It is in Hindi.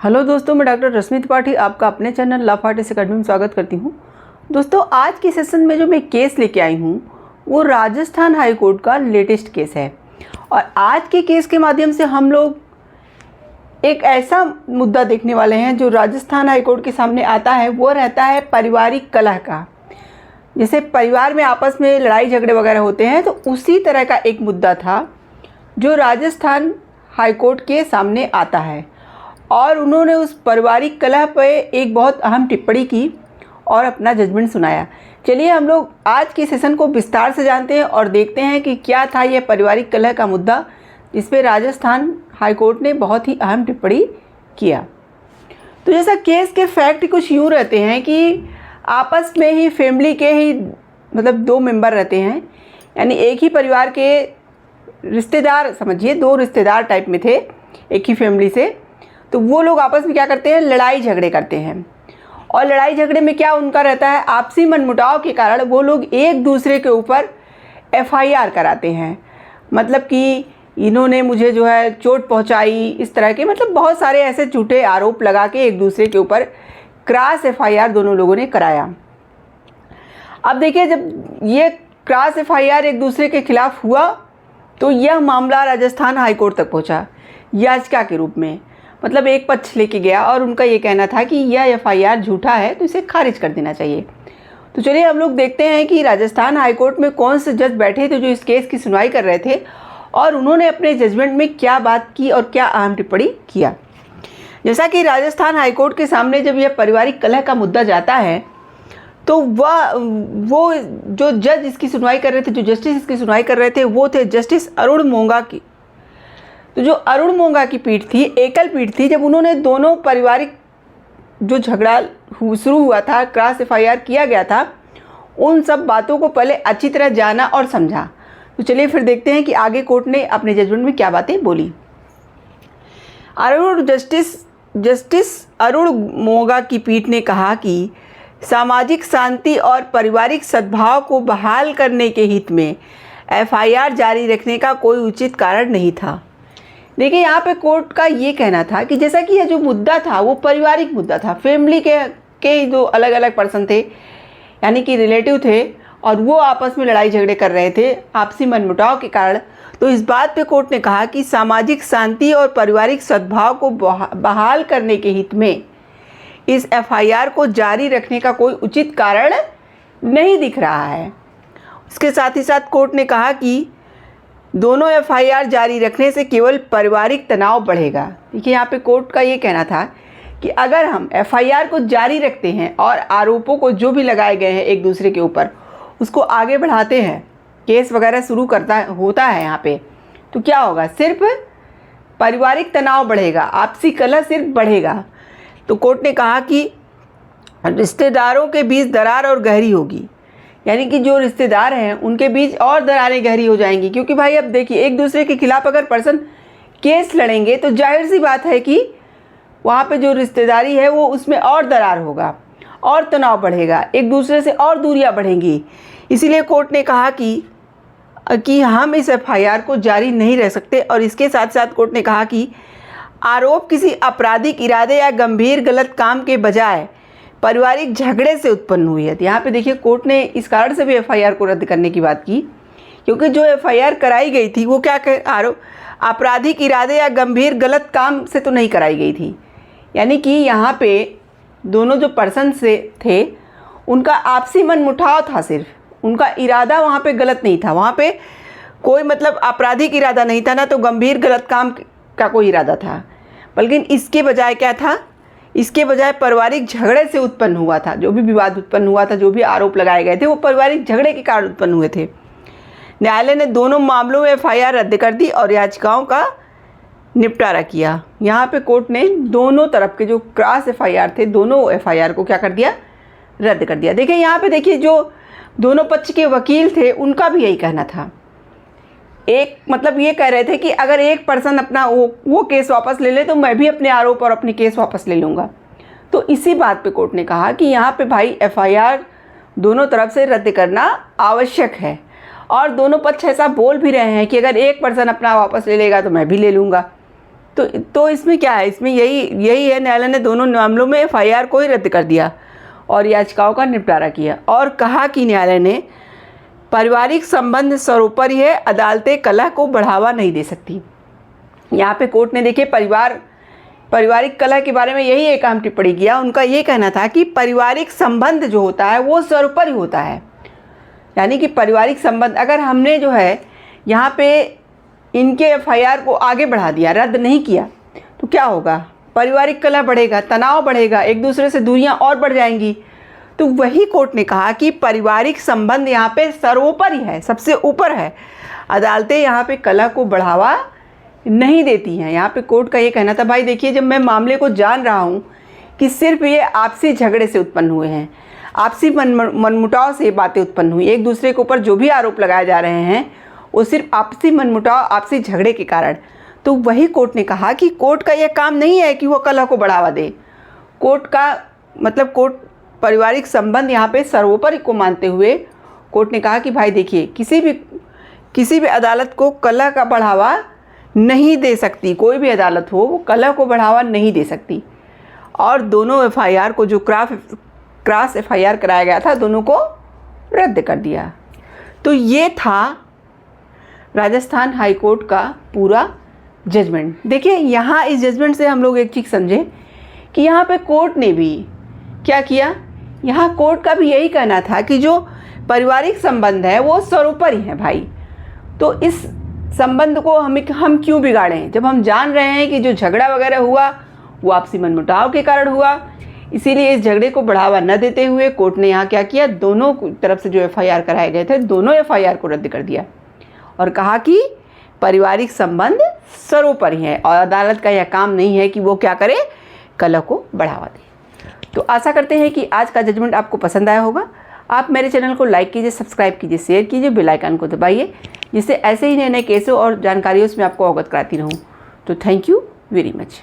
हेलो दोस्तों, मैं डॉक्टर रश्मि त्रिपाठी आपका अपने चैनल लव आर्टिस्ट अकेडमी में स्वागत करती हूं। दोस्तों, आज के सेशन में जो मैं केस लेके आई हूं वो राजस्थान हाई कोर्ट का लेटेस्ट केस है। और आज के केस के माध्यम से हम लोग एक ऐसा मुद्दा देखने वाले हैं जो राजस्थान हाई कोर्ट के सामने आता है। वो रहता है पारिवारिक कलह का। जैसे परिवार में आपस में लड़ाई झगड़े वगैरह होते हैं, तो उसी तरह का एक मुद्दा था जो राजस्थान हाई कोर्ट के सामने आता है। और उन्होंने उस पारिवारिक कलह पर एक बहुत अहम टिप्पणी की और अपना जजमेंट सुनाया। चलिए हम लोग आज के सेशन को विस्तार से जानते हैं और देखते हैं कि क्या था यह पारिवारिक कलह का मुद्दा, जिस पे राजस्थान हाई कोर्ट ने बहुत ही अहम टिप्पणी किया। तो जैसा केस के फैक्ट कुछ यूँ रहते हैं कि आपस में ही फैमिली के ही मतलब दो मेंबर रहते हैं, यानी एक ही परिवार के रिश्तेदार, समझिए दो रिश्तेदार टाइप में थे एक ही फैमिली से। तो वो लोग आपस में क्या करते हैं, लड़ाई झगड़े करते हैं। और लड़ाई झगड़े में क्या उनका रहता है, आपसी मनमुटाव के कारण वो लोग एक दूसरे के ऊपर FIR कराते हैं। मतलब कि इन्होंने मुझे जो है चोट पहुंचाई, इस तरह के मतलब बहुत सारे ऐसे झूठे आरोप लगा के एक दूसरे के ऊपर क्रॉस FIR दोनों लोगों ने कराया। अब देखिए, जब ये क्रॉस FIR एक दूसरे के खिलाफ हुआ तो यह मामला राजस्थान हाई कोर्ट तक पहुंचा याचिका के रूप में। मतलब एक पक्ष लेके गया और उनका ये कहना था कि यह FIR झूठा है, तो इसे खारिज कर देना चाहिए। तो चलिए हम लोग देखते हैं कि राजस्थान हाई कोर्ट में कौन से जज बैठे थे जो इस केस की सुनवाई कर रहे थे और उन्होंने अपने जजमेंट में क्या बात की और क्या अहम टिप्पणी किया। जैसा कि राजस्थान हाई कोर्ट के सामने जब यह पारिवारिक कलह का मुद्दा जाता है तो वो जो जज इसकी सुनवाई कर रहे थे, जो जस्टिस इसकी सुनवाई कर रहे थे, वो थे जस्टिस अरुण मोंगा की। तो जो अरुण मोंगा की पीठ थी, एकल पीठ थी, जब उन्होंने दोनों पारिवारिक जो झगड़ा शुरू हुआ था, क्रॉस FIR किया गया था, उन सब बातों को पहले अच्छी तरह जाना और समझा। तो चलिए फिर देखते हैं कि आगे कोर्ट ने अपने जजमेंट में क्या बातें बोली। जस्टिस अरुण मोंगा की पीठ ने कहा कि सामाजिक शांति और पारिवारिक सद्भाव को बहाल करने के हित में FIR जारी रखने का कोई उचित कारण नहीं था। देखिए, यहाँ पे कोर्ट का ये कहना था कि जैसा कि यह जो मुद्दा था वो पारिवारिक मुद्दा था, फैमिली के जो अलग अलग पर्सन थे, यानी कि रिलेटिव थे, और वो आपस में लड़ाई झगड़े कर रहे थे आपसी मनमुटाव के कारण। तो इस बात पे कोर्ट ने कहा कि सामाजिक शांति और पारिवारिक सद्भाव को बहाल करने के हित में इस FIR को जारी रखने का कोई उचित कारण नहीं दिख रहा है। इसके साथ ही साथ कोर्ट ने कहा कि दोनों FIR जारी रखने से केवल पारिवारिक तनाव बढ़ेगा। देखिए, यहाँ पे कोर्ट का ये कहना था कि अगर हम FIR को जारी रखते हैं और आरोपों को जो भी लगाए गए हैं एक दूसरे के ऊपर उसको आगे बढ़ाते हैं, केस वगैरह शुरू होता है यहाँ पे, तो क्या होगा, सिर्फ पारिवारिक तनाव बढ़ेगा, आपसी कलह सिर्फ बढ़ेगा। तो कोर्ट ने कहा कि रिश्तेदारों के बीच दरार और गहरी होगी, यानी कि जो रिश्तेदार हैं उनके बीच और दरारें गहरी हो जाएंगी। क्योंकि भाई अब देखिए, एक दूसरे के खिलाफ अगर पर्सन केस लड़ेंगे तो जाहिर सी बात है कि वहाँ पे जो रिश्तेदारी है वो उसमें और दरार होगा और तनाव बढ़ेगा, एक दूसरे से और दूरियाँ बढ़ेंगी। इसीलिए कोर्ट ने कहा कि हम इस FIR को जारी नहीं रह सकते। और इसके साथ साथ कोर्ट ने कहा कि आरोप किसी आपराधिक इरादे या गंभीर गलत काम के बजाय पारिवारिक झगड़े से उत्पन्न हुई है। तो यहाँ पे देखिए, कोर्ट ने इस कारण से भी FIR को रद्द करने की बात की, क्योंकि जो FIR कराई गई थी वो क्या आरोप आपराधिक इरादे या गंभीर गलत काम से तो नहीं कराई गई थी। यानी कि यहाँ पे दोनों जो पर्सन से थे उनका आपसी मनमुटाव था, सिर्फ उनका इरादा वहाँ पे गलत नहीं था, वहाँ पे कोई मतलब आपराधिक इरादा नहीं था, ना तो गंभीर गलत काम का कोई इरादा था, बल्कि इसके बजाय क्या था, इसके बजाय पारिवारिक झगड़े से उत्पन्न हुआ था। जो भी विवाद उत्पन्न हुआ था, जो भी आरोप लगाए गए थे, वो पारिवारिक झगड़े के कारण उत्पन्न हुए थे। न्यायालय ने दोनों मामलों में FIR रद्द कर दी और याचिकाओं का निपटारा किया। यहाँ पे कोर्ट ने दोनों तरफ के जो क्रॉस FIR थे, दोनों FIR को क्या कर दिया, रद्द कर दिया। देखिए यहाँ पे देखिए, जो दोनों पक्ष के वकील थे उनका भी यही कहना था। एक मतलब ये कह रहे थे कि अगर एक पर्सन अपना वो केस वापस ले ले तो मैं भी अपने आरोप और अपने केस वापस ले लूँगा। तो इसी बात पे कोर्ट ने कहा कि यहाँ पे भाई FIR दोनों तरफ से रद्द करना आवश्यक है। और दोनों पक्ष ऐसा बोल भी रहे हैं कि अगर एक पर्सन अपना वापस ले लेगा तो मैं भी ले लूँगा। तो इसमें क्या है, इसमें यही है, न्यायालय ने दोनों मामलों में एफआईआर को ही रद्द कर दिया और याचिकाओं का निपटारा किया और कहा कि न्यायालय ने पारिवारिक संबंध सर्वोपरि है, अदालतें कलह को बढ़ावा नहीं दे सकती। यहाँ पे कोर्ट ने देखिए पारिवारिक कलह के बारे में यही एक अहम टिप्पणी किया। उनका ये कहना था कि पारिवारिक संबंध जो होता है वो सर्वोपरि होता है, यानी कि पारिवारिक संबंध अगर हमने जो है यहाँ पे इनके एफआईआर को आगे बढ़ा दिया, रद्द नहीं किया, तो क्या होगा, पारिवारिक कलह बढ़ेगा, तनाव बढ़ेगा, एक दूसरे से दूरियां और बढ़ जाएंगी। तो वही कोर्ट ने कहा कि पारिवारिक संबंध यहाँ पे सर्वोपरि है, सबसे ऊपर है, अदालतें यहाँ पे कलह को बढ़ावा नहीं देती हैं। यहाँ पे कोर्ट का ये कहना था, भाई देखिए जब मैं मामले को जान रहा हूँ कि सिर्फ ये आपसी झगड़े से उत्पन्न हुए हैं, आपसी मनमुटाव से ये बातें उत्पन्न हुई, एक दूसरे के ऊपर जो भी आरोप लगाए जा रहे हैं वो सिर्फ आपसी मनमुटाव, आपसी झगड़े के कारण, तो वही कोर्ट ने कहा कि कोर्ट का यह काम नहीं है कि वो कलह को बढ़ावा दे। कोर्ट का मतलब कोर्ट पारिवारिक संबंध यहाँ पे सर्वोपरि को मानते हुए कोर्ट ने कहा कि भाई देखिए किसी भी अदालत को कलह का बढ़ावा नहीं दे सकती, कोई भी अदालत हो वो कलह को बढ़ावा नहीं दे सकती। और दोनों एफआईआर को जो क्रॉस एफआईआर कराया गया था, दोनों को रद्द कर दिया। तो ये था राजस्थान हाई कोर्ट का पूरा जजमेंट। देखिए यहाँ इस जजमेंट से हम लोग एक चीज़ समझे कि यहाँ पे कोर्ट ने भी क्या किया, यहाँ कोर्ट का भी यही कहना था कि जो पारिवारिक संबंध है वो सर्वोपरि है भाई। तो इस संबंध को हम क्यों बिगाड़ें, जब हम जान रहे हैं कि जो झगड़ा वगैरह हुआ वो आपसी मनमुटाव के कारण हुआ। इसीलिए इस झगड़े को बढ़ावा न देते हुए कोर्ट ने यहाँ क्या किया, दोनों तरफ से जो एफआईआर कराए गए थे दोनों एफआईआर को रद्द कर दिया और कहा कि पारिवारिक संबंध सर्वोपरि है और अदालत का यह काम नहीं है कि वो क्या करे, कलह को बढ़ावा दे। तो आशा करते हैं कि आज का जजमेंट आपको पसंद आया होगा। आप मेरे चैनल को लाइक कीजिए, सब्सक्राइब कीजिए, शेयर कीजिए, बेल आइकन को दबाइए, जिससे ऐसे ही नए नए केसों और जानकारियों से मैं आपको अवगत कराती रहूँ। तो थैंक यू वेरी मच।